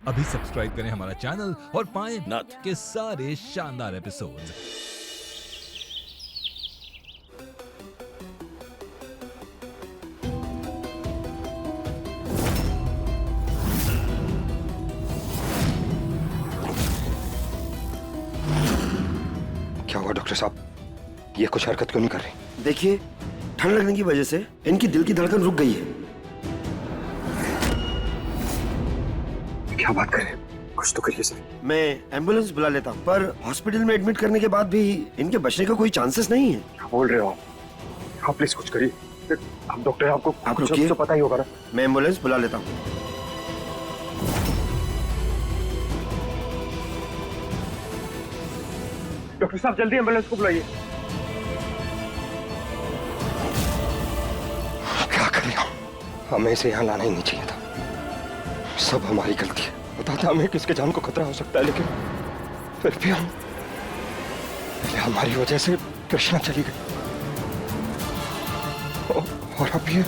अभी सब्सक्राइब करें हमारा चैनल और पाएं नाथ। के सारे शानदार एपिसोड्स। क्या हुआ डॉक्टर साहब? ये कुछ हरकत क्यों नहीं कर रही? देखिए, ठंड लगने की वजह से इनकी दिल की धड़कन रुक गई है। क्या बात कर रहे हैं? कुछ तो करिए सर। मैं एम्बुलेंस बुला लेता हूँ, पर हॉस्पिटल में एडमिट करने के बाद भी इनके बचने का कोई चांसेस नहीं है। क्या बोल रहे हो आप? प्लीज कुछ करिए। आप डॉक्टर हैं, आपको आप कुछ रुकिए। तो पता ही होगा ना। मैं एम्बुलेंस बुला लेता हूँ। डॉक्टर साहब जल्दी एम्बुलेंस को बुलाइए। क्या करें हम? हमें इसे यहाँ लाना ही नहीं चाहिए था। सब हमारी गलती है। पता था हमें किसके जान को खतरा हो सकता है, लेकिन फिर भी पहले हमारी वजह से कृष्णा चली गई और अब ये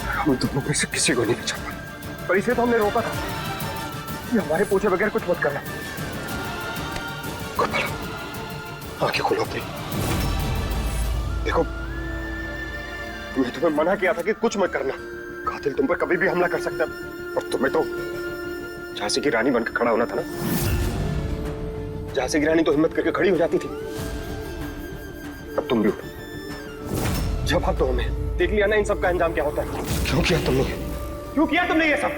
हम दोनों में से किसी को नहीं बचा पाए। पर इसे तो हमने रोका था कि हमारे पूछे बगैर कुछ मत करना। आंखें खोलो अपनी। देखो, मैं तुम्हें मना किया था कि कुछ मत करना। कातिल तुम पर कभी भी हमला कर सकता है, और तुम्हें तो झांसी की रानी बनकर खड़ा होना था ना। झांसी की रानी तो हिम्मत करके खड़ी हो जाती थी। अब तुम भी उठो। जवाब दो हमें। देख लिया ना इन सब का अंजाम क्या होता है। क्यों किया तुमने? क्यों किया तुमने ये सब?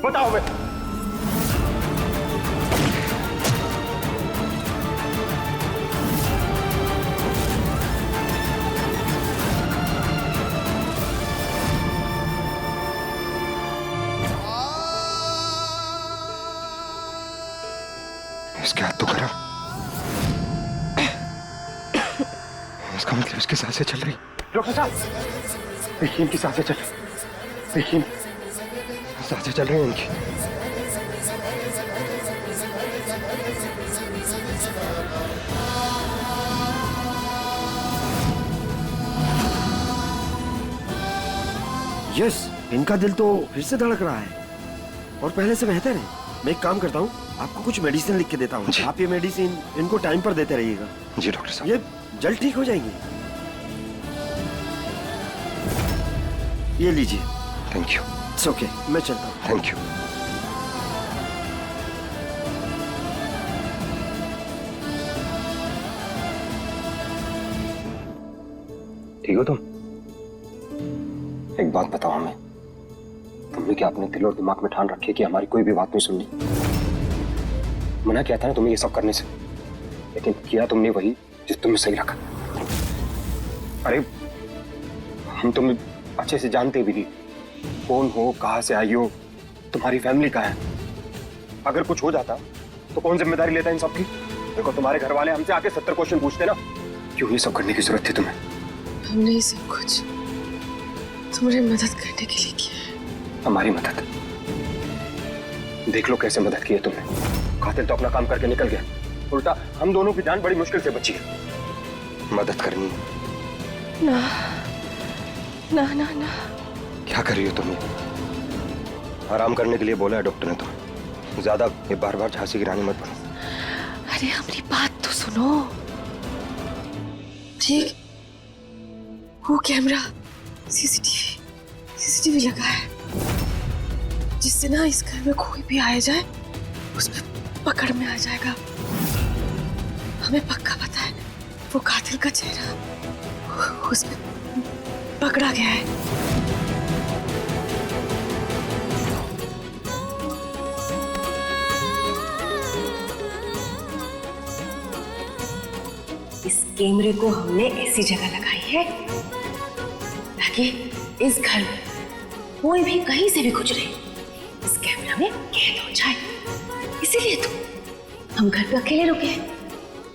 बताओ हमें। इसके हाथ तो करा। इसका मतलब इसकी सांसें चल रही। डॉक्टर साहब, देखिए इनकी सांसें चल रही। देखिए सांसें चल रही हैं इनकी। यस, इनका दिल तो फिर से धड़क रहा है और पहले से बेहतर है। मैं एक काम करता हूँ, आपको कुछ मेडिसिन लिख के देता हूँ। आप ये मेडिसिन इनको टाइम पर देते रहिएगा। जी डॉक्टर साहब। ये जल्द ठीक हो जाएंगे। ये लीजिए। Thank you. इट्स ओके, मैं चलता हूँ। Thank you. ठीक हो तुम? एक बात बताओ हमें। तुमने क्या अपने दिल और दिमाग में ठान रखी कि हमारी कोई भी बात नहीं सुननी? मना किया था ना तुम्हें ये सब करने से, लेकिन किया तुमने वही जिस तुम्हें सही लगा। अरे हम तुम्हें अच्छे से जानते भी नहीं। कौन हो, कहां से आई हो, तुम्हारी फैमिली कहाँ है। अगर कुछ हो जाता तो कौन जिम्मेदारी लेता इन सब की? देखो, तुम्हारे घर वाले हमसे आके 70 क्वेश्चन पूछते ना। क्यों ये सब करने की जरूरत थी तुम्हें? हमने ये सब कुछ तुम्हारी मदद करने के लिए किया है। हमारी मदद? देख लो कैसे मदद की है तुमने। कातिल तो अपना काम करके निकल गया, उल्टा हम दोनों की जान बड़ी मुश्किल से बची है। मदद करनी है। ना ना ना ना। क्या कर रही हो तुम? आराम करने के लिए बोला है डॉक्टर ने तुम्हें। ज्यादा ये बार बार झांसी की रानी मत बनो। अरे हमारी बात तो सुनो। ठीक, वो कैमरा सीसीटीवी लगा है, जिससे ना इस घर में कोई भी आया जाए उस पे पकड़ में आ जाएगा। हमें पक्का पता है वो कातिल का चेहरा उस पे पकड़ा गया है। इस कैमरे को हमने ऐसी जगह लगाई है ताकि इस घर में कोई भी कहीं से भी गुजरे इस कैमरा में कैद हो जाए। इसीलिए तो हम घर पे अकेले रुके हैं,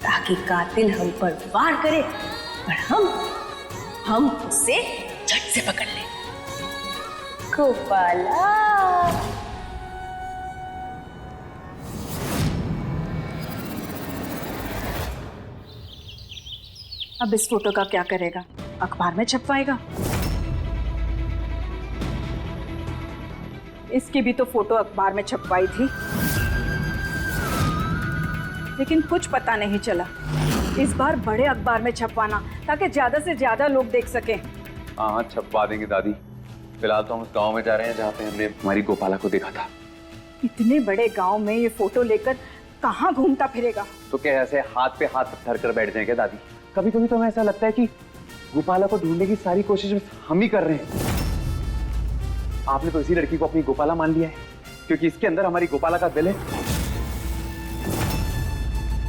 ताकि कातिल हम पर वार करे और हम उसे झट से पकड़ लें। गोपाला, अब इस फोटो का क्या करेगा? अखबार में छपवाएगा? इसकी भी तो फोटो अखबार में छपवाई थी, लेकिन कुछ पता नहीं चला। इस बार बड़े अखबार में छपवाना ताकि ज्यादा से ज्यादा लोग देख सकें। हाँ छपवा देंगे दादी। फिलहाल तो हम उस गांव में जा रहे हैं जहाँ पे हमने हमारी गोपाला को देखा था। इतने बड़े गांव में ये फोटो लेकर कहाँ घूमता फिरेगा? तो क्या ऐसे हाथ पे हाथ धर कर बैठ जाएंगे दादी? कभी कभी तो हमें ऐसा लगता है कि गोपाला को ढूंढने की सारी कोशिश बस हम ही कर रहे हैं। आपने तो इसी लड़की को अपनी गोपाला मान लिया है क्योंकि इसके अंदर हमारी गोपाला का दिल है।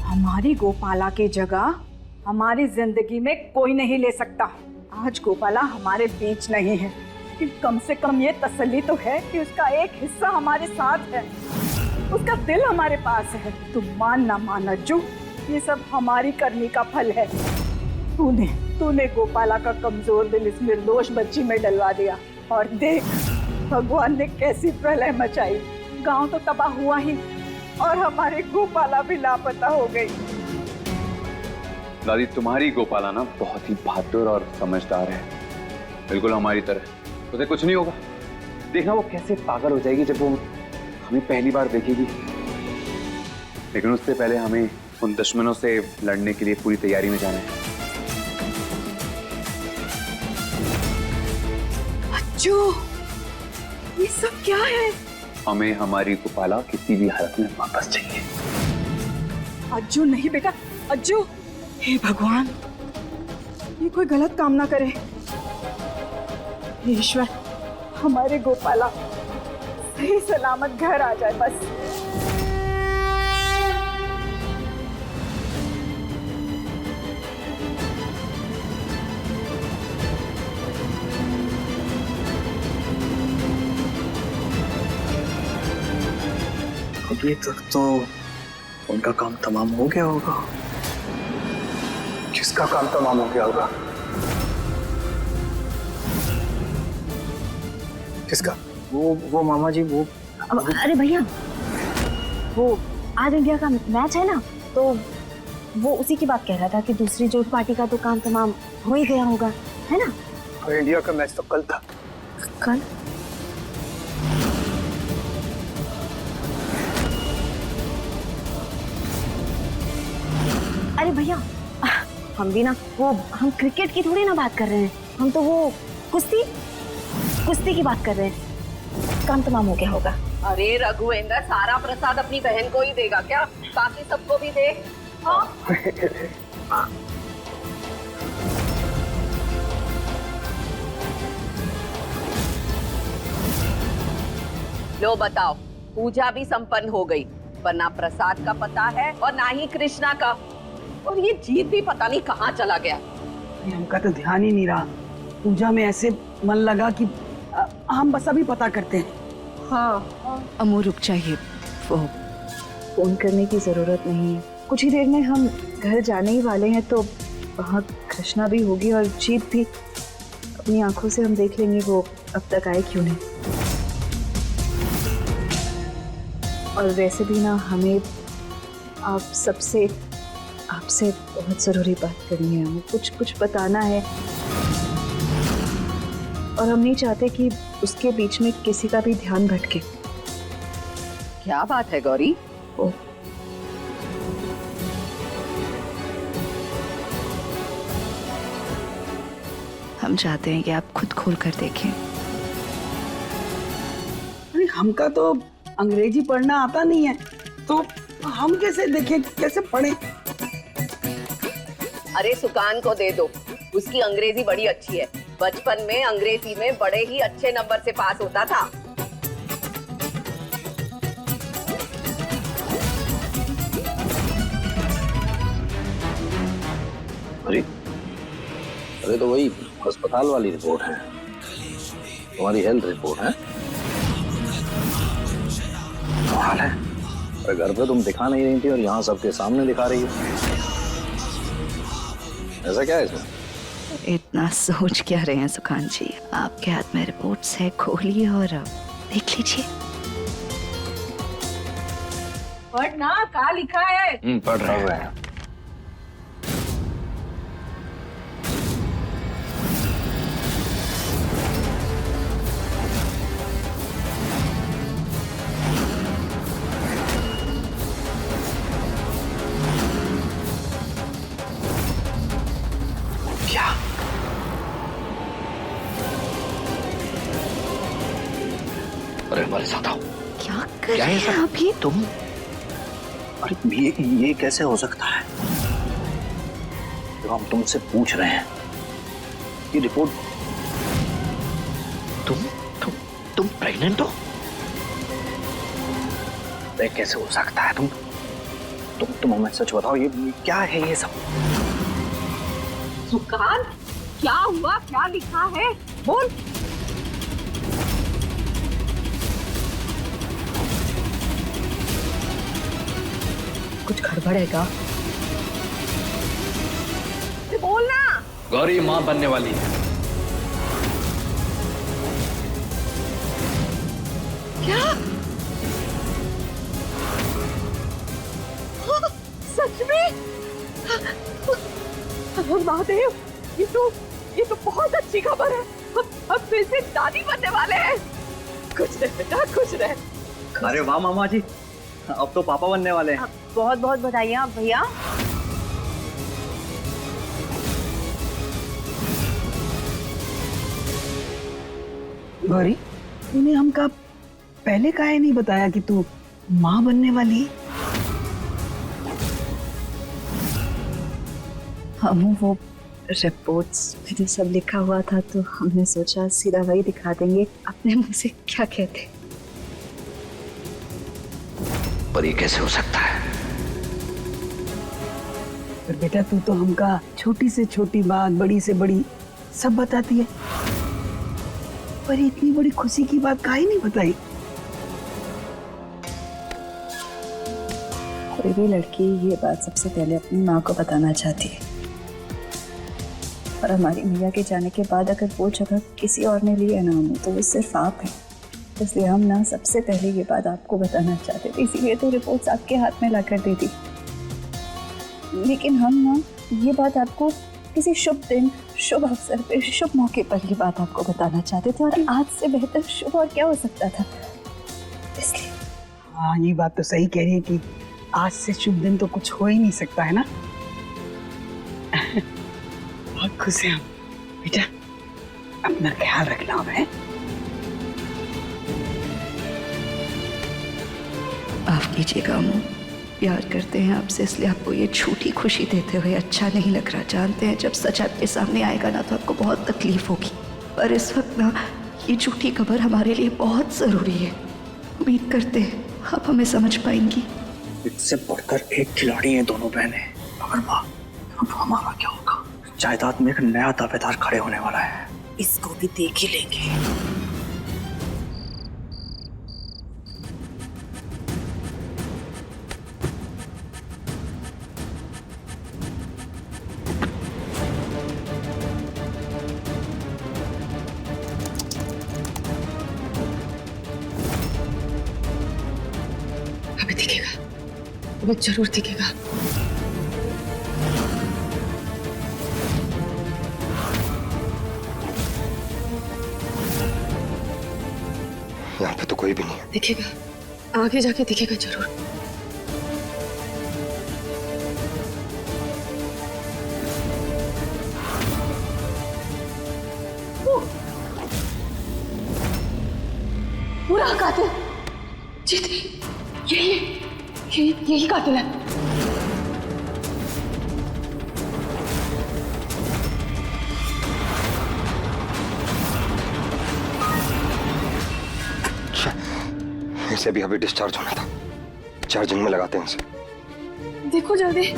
हमारी गोपाला की जगह हमारी जिंदगी में कोई नहीं ले सकता। आज गोपाला हमारे बीच नहीं है, लेकिन कम से कम ये तसल्ली तो है कि उसका एक हिस्सा हमारे साथ है, उसका दिल हमारे पास है। तुम मान ना मान अज्जू, ये सब हमारी करनी का फल है। तूने गोपाला का कमजोर दिल इस निर्दोष बच्ची में डलवा दिया, और देख भगवान ने कैसी प्रलय मचाई। गांव तो तबाह हुआ ही, और हमारी गोपाला भी लापता हो गई। दादी तुम्हारी गोपाला ना बहुत ही बहादुर और समझदार है, बिल्कुल हमारी तरह। उसे कुछ नहीं होगा। देखना वो कैसे पागल हो जाएगी जब वो हमें पहली बार देखेगी। लेकिन उससे पहले हमें उन दुश्मनों से लड़ने के लिए पूरी तैयारी में जाना है। अज्जू, ये सब क्या है? हमें हमारी गोपाला किसी भी हालत में वापस चाहिए। अज्जू नहीं बेटा, अज्जू। हे भगवान, ये कोई गलत काम ना करे। हे ईश्वर, हमारे गोपाला सही सलामत घर आ जाए बस। अभी तक तो उनका काम तमाम हो गया होगा। किसका काम तमाम हो गया होगा? किसका? वो मामा जी वो अरे भैया, वो आज इंडिया का मैच है ना, तो वो उसी की बात कह रहा था कि दूसरी जोट पार्टी का तो काम तमाम हो ही गया होगा, है ना? और इंडिया का मैच तो कल था। कल? अरे भैया, हम भी ना हम क्रिकेट की थोड़ी ना बात कर रहे हैं, हम तो वो कुश्ती की बात कर रहे हैं। काम तमाम हो गया होगा। अरे रघुवेंद्र, सारा प्रसाद अपनी बहन को ही देगा क्या? बाकी सबको भी दे। हाँ? लो बताओ, पूजा भी संपन्न हो गई, पर ना प्रसाद का पता है और ना ही कृष्णा का, और ये जीत भी पता नहीं कहाँ चला गया। हमका तो ध्यान ही नहीं रहा। पूजा में ऐसे मन लगा कि हम बस अभी पता करते हैं। हाँ अमू रुक जाइए, वो फोन करने की जरूरत नहीं है। कुछ ही देर में हम घर जाने ही वाले हैं, तो वहाँ कृष्णा भी होगी और जीत भी। अपनी आंखों से हम देख लेंगे वो अब तक आए क्यों नहीं। और वैसे भी ना, हमें आपसे बहुत जरूरी बात करनी है। हमें कुछ बताना है, और हम नहीं चाहते कि उसके बीच में किसी का भी ध्यान भटके। क्या बात है गौरी? ओ, हम चाहते हैं कि आप खुद खोल कर देखें। अरे हमका तो अंग्रेजी पढ़ना आता नहीं है, तो हम कैसे देखें, कैसे पढ़ें? अरे सुकान को दे दो, उसकी अंग्रेजी बड़ी अच्छी है। बचपन में अंग्रेजी में बड़े ही अच्छे नंबर से पास होता था। अरे तो वही अस्पताल वाली रिपोर्ट है, तुम्हारी हेल्थ रिपोर्ट है। तो हाल है, अरे घर पे तुम दिखा नहीं रही थी और यहाँ सबके सामने दिखा रही हो। ऐसा क्या है इसमें? इतना सोच क्या रहे हैं सुखान जी? आपके हाथ में रिपोर्ट्स है, खोलिए और देख लीजिए। पढ़ना, क्या लिखा है? पढ़ रहे हैं। अरे हमारे साथ आओ। क्या कर क्या रहे है हैं सब? अभी? तुम, अरे ये कैसे हो सकता है? जो हम तुमसे पूछ रहे हैं, ये रिपोर्ट, तुम प्रेग्नेंट हो? ये कैसे हो सकता है? तुम हमें सच बताओ, ये क्या है ये सब? सुकान, क्या हुआ? क्या लिखा है? बोल। कुछ गड़बड़ है क्या? बोलना। गौरी मां बनने वाली है। क्या? हाँ, सच में? महादेव, ये तो बहुत अच्छी खबर है। हम फिर से दादी बनने वाले हैं। कुछ रहे बेटा, कुछ रहे। अरे वाह मामा जी, अब तो पापा बनने वाले हैं। बहुत बहुत बधाइयाँ भैया। गौरी, तूने हमका पहले काहे नहीं बताया कि तू माँ बनने वाली है? हम वो रिपोर्ट्स में जो सब लिखा हुआ था तो हमने सोचा सीधा वही दिखा देंगे, अपने मुंह से क्या कहते। पर ये कैसे हो सकता है? पर बेटा तू तो हमका छोटी से छोटी बात, बड़ी से बड़ी सब बताती है, पर इतनी बड़ी खुशी की बात काहे नहीं बताई? कोई भी लड़की ये बात सबसे पहले अपनी माँ को बताना चाहती है, और हमारी मैया के जाने के बाद अगर वो जगह किसी और ने ली है ना हमें, तो वो सिर्फ आप हैं। इसलिए हम ना सबसे पहले ये बात आपको बताना चाहते थे, इसीलिए तो रिपोर्ट्स आपके हाथ में लाकर दे दी। लेकिन हम ना ये बात आपको किसी शुभ दिन, शुभ अवसर पे, शुभ मौके पर ये बात आपको बताना चाहते थे, और आज से बेहतर शुभ और क्या हो सकता था, इसलिए। हाँ, ये बात तो सही कह रही है कि आज से शुभ दिन तो कुछ हो ही नहीं सकता है ना। बहुत खुश हैं हम। बेटा अपना ख्याल रखना है। माफ कीजिएगा अम्मू, प्यार करते हैं आपसे, इसलिए आपको ये झूठी खुशी देते हुए अच्छा नहीं लग रहा। जानते हैं जब सच आपके सामने आएगा ना तो आपको बहुत तकलीफ होगी, पर इस वक्त ना ये झूठी खबर हमारे लिए बहुत जरूरी है। उम्मीद करते हैं आप हमें समझ पाएंगी। इससे बढ़कर एक खिलाड़ी है दोनों बहनें। मगर माँ, अब हमारा क्या होगा? जायदाद में एक नया दावेदार खड़े होने वाला है। इसको भी देख ही लेंगे। अभी दिखेगा, अभी जरूर दिखेगा। यहाँ पे तो कोई भी नहीं है। दिखेगा, आगे जाके दिखेगा जरूर। पूरा कातिल जीत, यही कातिल है। इसे भी अभी डिस्चार्ज होना था, चार्जिंग में लगाते हैं इसे। देखो जल्दी।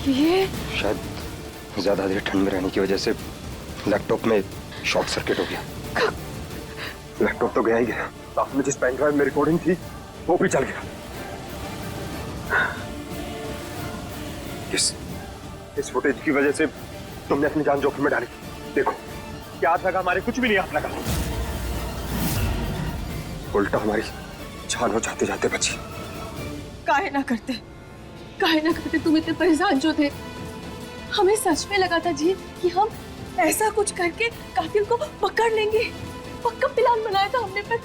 ये शायद ज्यादा देर ठंड में रहने की वजह से लैपटॉप में शॉर्ट सर्किट हो गया। लैपटॉप तो गया ही गया, साथ में जिस पेन ड्राइव में रिकॉर्डिंग थी वो भी चल गया। इस फुटेज की वजह से तुमने अपनी जान जोखिम में डाली। देखो क्या आज लगा, हमारे कुछ भी नहीं हाथ लगा, उल्टा हमारी जान हो जाते जाते बची। काहे ना करते, काहे ना करते, तुम इतने परेशान जो थे। हमें सच में लगा था जी कि हम ऐसा कुछ करके कातिल को पकड़ लेंगे, पक्का प्लान बनाया था हमने, पर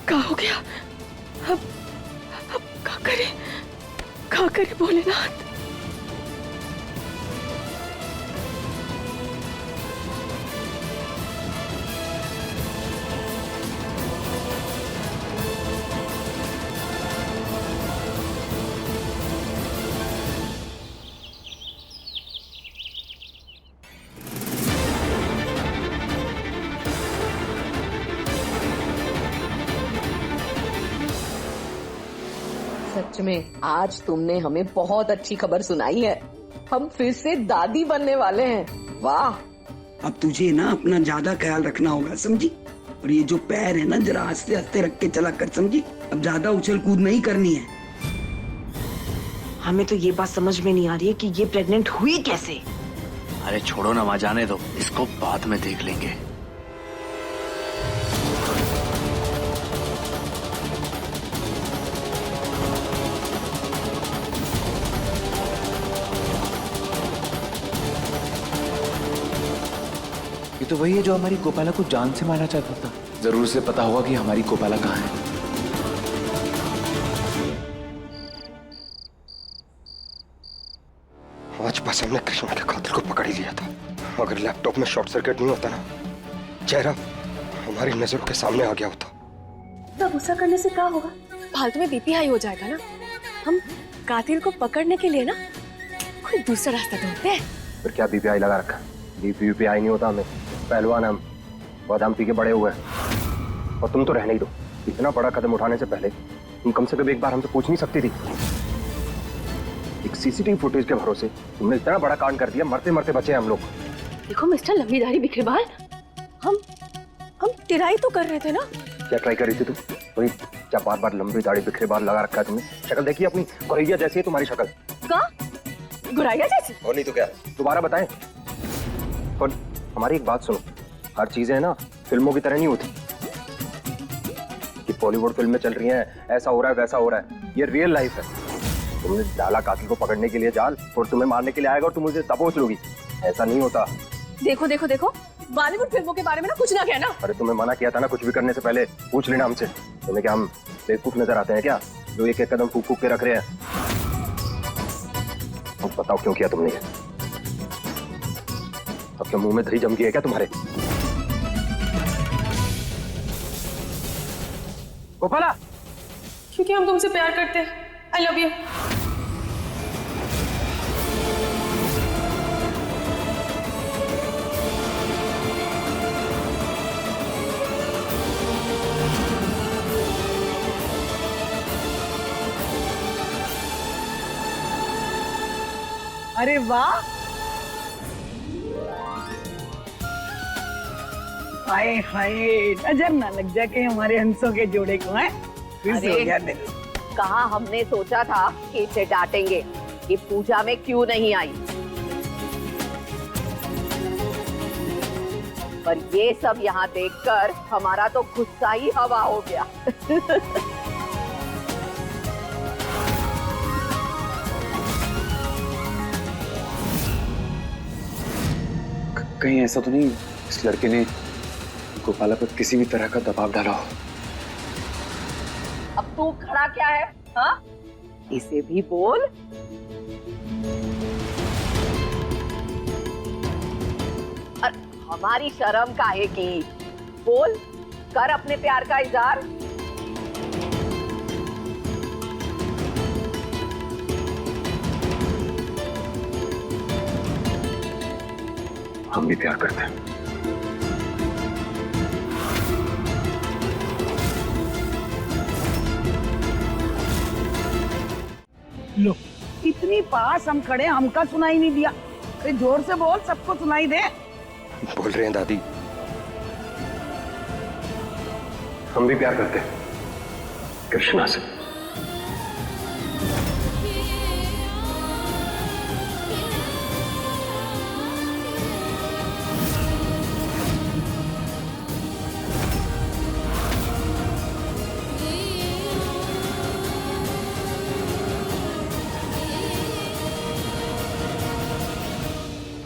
क्या हो गया? अब क्या करे भोलेनाथ। सच में आज तुमने हमें बहुत अच्छी खबर सुनाई है। हम फिर से दादी बनने वाले हैं। वाह। अब तुझे ना अपना ज्यादा ख्याल रखना होगा, समझी? और ये जो पैर है ना, जरा आस्ते आस्ते रख के चला कर, समझी? अब ज्यादा उछल कूद नहीं करनी है। हमें तो ये बात समझ में नहीं आ रही है कि ये प्रेग्नेंट हुई कैसे। अरे छोड़ो ना, वहां जाने दो, इसको बाद में देख लेंगे। ये तो वही है जो हमारी गोपाला को जान से मारना चाहता था। जरूर से पता होगा कि हमारी गोपाला कहाँ है। आज बस हमने कृष्णा के कातिल को पकड़ ही लिया था। अगर लैपटॉप में शॉर्ट सर्किट नहीं होता ना, चेहरा हमारी नजरों के सामने आ गया होता। तो गुस्सा करने से क्या होगा? फालतू में बीपी हाई हो जाएगा ना। हम कातिल को पकड़ने के लिए ना कोई दूसरा रास्ता ढूंढते हैं। फिर क्या बीपीआई लगा रखा? बीपीआई नहीं होता हमें। पहलवान हम, बादाम पी के बड़े हुए हैं। और तुम तो रहने ही दो। इतना बड़ा कदम उठाने से पहले तुम कम से कम एक बार हमसे पूछ नहीं सकती थी? एक सीसीटीवी फुटेज के भरोसे तुमने इतना बड़ा कांड कर दिया, मरते मरते बचे हम लोग। देखो मिस्टर लंबी दाढ़ी बिखरे बाल, हम टिराई तो कर रहे थे ना। क्या ट्राई कर रही थी तुम? वही क्या बार बार लंबी दाढ़ी बिखरे बाल लगा रखा है तुमने? शक्ल देखिए अपनी, गोरैया जैसी है तुम्हारी शक्ल। कहाँ? गुराइया जैसी? और नहीं तो क्या। दोबारा बताएं। और हमारी एक बात सुनो, हर चीजें ना फिल्मों की तरह नहीं होती कि बॉलीवुड फिल्में चल रही हैं, ऐसा हो रहा है वैसा हो रहा है। ये रियल लाइफ है। तुमने डाला कातिल को पकड़ने के लिए जाल, और तुम्हें मारने के लिए आएगा और तुम उसे दबोच लोगी। ऐसा नहीं होता। देखो देखो देखो, बॉलीवुड फिल्मों के बारे में ना कुछ ना कहना। अरे तुम्हें मना किया था ना, कुछ भी करने से पहले पूछ लेना हमसे। तुम्हें क्या हम बेवकूफ नजर आते हैं क्या, जो एक एक कदम फूक फूक के रख रहे हैं? अब बताओ क्यों किया तुमने ये? अब क्या मुंह में दही जम गई है क्या तुम्हारे? गोपाला, क्योंकि हम तुमसे प्यार करते हैं। I love you. अरे वाह, हाय हाय, नजर ना लग जाए कि हमारे हंसों के जोड़े को है। फिर से हो गया दिल। कहाँ हमने सोचा था कि इसे डांटेंगे कि पूजा में क्यों नहीं आई, पर ये सब यहाँ देखकर हमारा तो गुस्सा ही हवा हो गया। कहीं ऐसा तो नहीं इस लड़के ने गोपाला पर किसी भी तरह का दबाव डाला हो? अब तू खड़ा क्या है? हाँ, इसे भी बोल। हमारी शर्म काहे की? बोल, कर अपने प्यार का इजहार। हम भी प्यार करते हैं। लो, इतनी पास हम खड़े, हमका सुनाई नहीं दिया। अरे जोर से बोल, सबको सुनाई दे। बोल रहे हैं दादी, हम भी प्यार करते हैं कृष्णा से।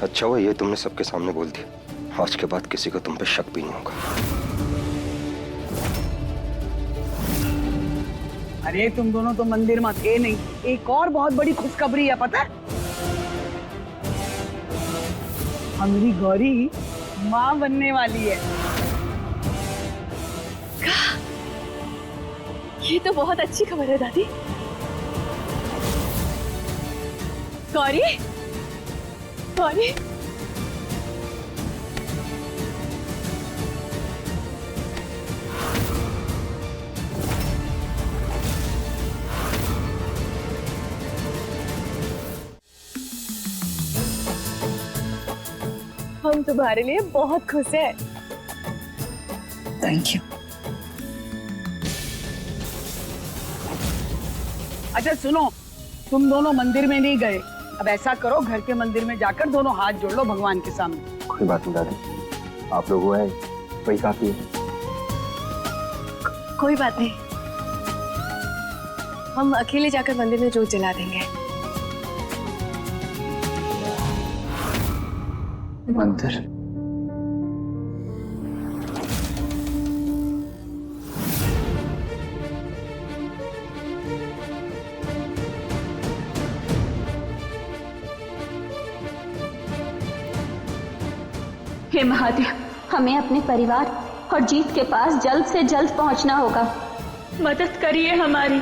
अच्छा हुआ ये तुमने सबके सामने बोल दिया। आज के बाद किसी को तुम पे शक भी नहीं होगा। अरे तुम दोनों तो मंदिर में थे नहीं। एक और बहुत बड़ी खुशखबरी है, पता है? हमारी गौरी माँ बनने वाली है। ये तो बहुत अच्छी खबर है दादी। गौरी, गौरी, हम तुम्हारे लिए बहुत खुश हैं। Thank you. अच्छा सुनो, तुम दोनों मंदिर में नहीं गए। अब ऐसा करो, घर के मंदिर में जाकर दोनों हाथ जोड़ लो भगवान के सामने। कोई बात नहीं दादी, आप लोग हैं वही काफी है। कोई बात नहीं, हम अकेले जाकर मंदिर में जोत जला देंगे। मंदिर? हे महादेव, हमें अपने परिवार और जीत के पास जल्द से जल्द पहुंचना होगा। मदद करिए हमारी।